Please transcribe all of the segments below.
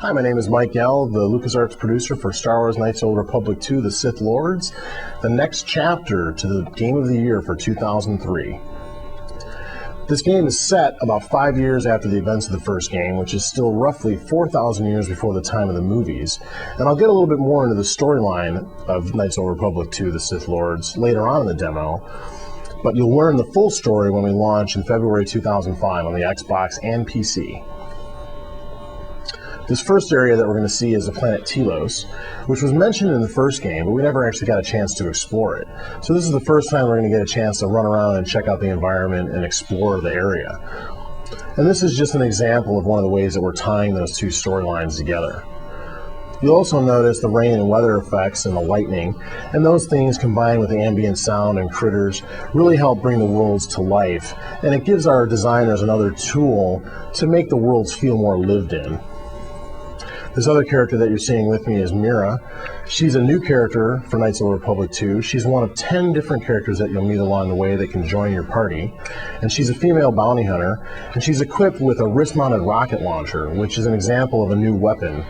Hi, my name is Mike Yell, the LucasArts producer for Star Wars Knights of the Old Republic 2, The Sith Lords, the next chapter to the Game of the Year for 2003. This game is set about 5 years after the events of the first game, which is still roughly 4,000 years before the time of the movies. And I'll get a little bit more into the storyline of Knights of the Old Republic 2, The Sith Lords later on in the demo, but you'll learn the full story when we launch in February 2005 on the Xbox and PC. This first area that we're going to see is the planet Telos, which was mentioned in the first game, but we never actually got a chance to explore it. So this is the first time we're going to get a chance to run around and check out the environment and explore the area. And this is just an example of one of the ways that we're tying those two storylines together. You'll also notice the rain and weather effects and the lightning, and those things combined with the ambient sound and critters really help bring the worlds to life, and it gives our designers another tool to make the worlds feel more lived in. This other character that you're seeing with me is Mira. She's a new character for Knights of the Republic 2. She's one of 10 different characters that you'll meet along the way that can join your party. And she's a female bounty hunter, and she's equipped with a wrist-mounted rocket launcher, which is an example of a new weapon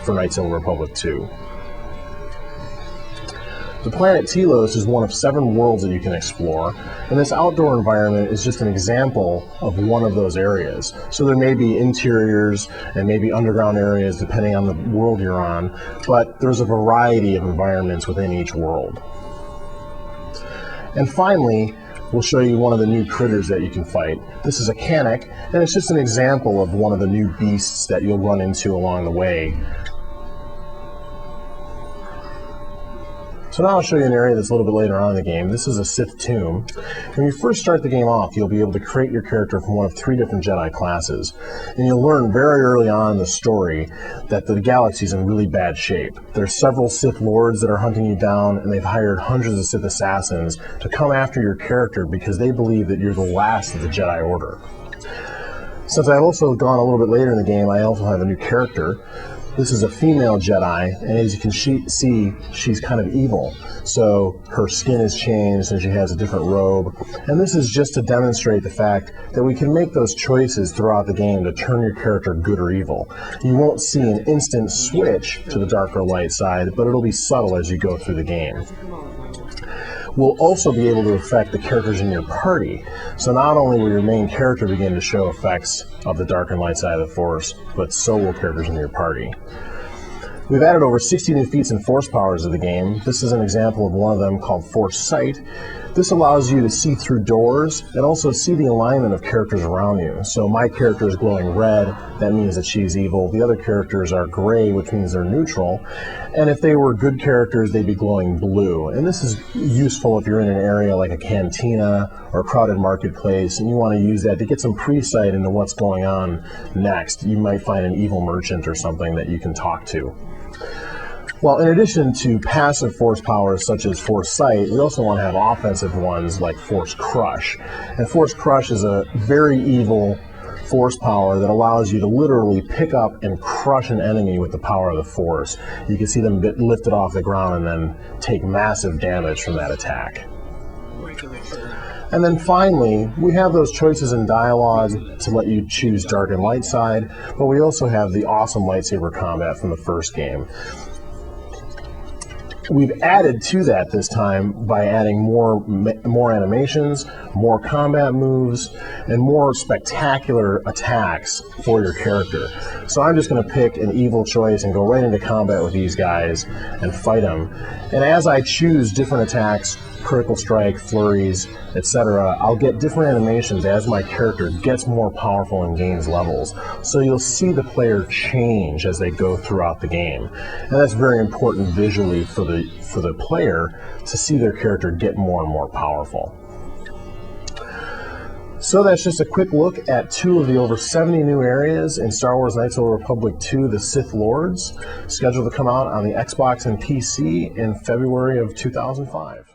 for Knights of the Republic 2. The planet Telos is one of 7 worlds that you can explore, and this outdoor environment is just an example of one of those areas. So there may be interiors and maybe underground areas depending on the world you're on, but there's a variety of environments within each world. And finally, we'll show you one of the new critters that you can fight. This is a Canik, and it's just an example of one of the new beasts that you'll run into along the way. So now I'll show you an area that's a little bit later on in the game. This is a Sith tomb. When you first start the game off, you'll be able to create your character from one of 3 different Jedi classes. And you'll learn very early on in the story that the galaxy's in really bad shape. There's several Sith Lords that are hunting you down, and they've hired hundreds of Sith assassins to come after your character because they believe that you're the last of the Jedi Order. Since I've also gone a little bit later in the game, I also have a new character. This is a female Jedi, and as you can see, she's kind of evil. So her skin has changed and she has a different robe. And this is just to demonstrate the fact that we can make those choices throughout the game to turn your character good or evil. You won't see an instant switch to the dark or light side, but it'll be subtle as you go through the game. We'll also be able to affect the characters in your party. So not only will your main character begin to show effects of the dark and light side of the Force, but so will characters in your party. We've added over 60 new feats and force powers to the game. This is an example of one of them called Force Sight. This allows you to see through doors and also see the alignment of characters around you. So my character is glowing red, that means that she's evil. The other characters are gray, which means they're neutral. And if they were good characters, they'd be glowing blue. And this is useful if you're in an area like a cantina or a crowded marketplace and you want to use that to get some pre-sight into what's going on next. You might find an evil merchant or something that you can talk to. Well, in addition to passive force powers such as Force Sight, we also want to have offensive ones like Force Crush. And Force Crush is a very evil force power that allows you to literally pick up and crush an enemy with the power of the Force. You can see them lifted off the ground and then take massive damage from that attack. And then finally, we have those choices in dialogue to let you choose dark and light side, but we also have the awesome lightsaber combat from the first game. We've added to that this time by adding more animations, more combat moves, and more spectacular attacks for your character. So I'm just going to pick an evil choice and go right into combat with these guys and fight them. And as I choose different attacks, critical strike, flurries, etc., I'll get different animations as my character gets more powerful and gains levels. So you'll see the player change as they go throughout the game. And that's very important visually for the player to see their character get more and more powerful. So that's just a quick look at 2 of the over 70 new areas in Star Wars Knights of the Republic 2, The Sith Lords, scheduled to come out on the Xbox and PC in February of 2005.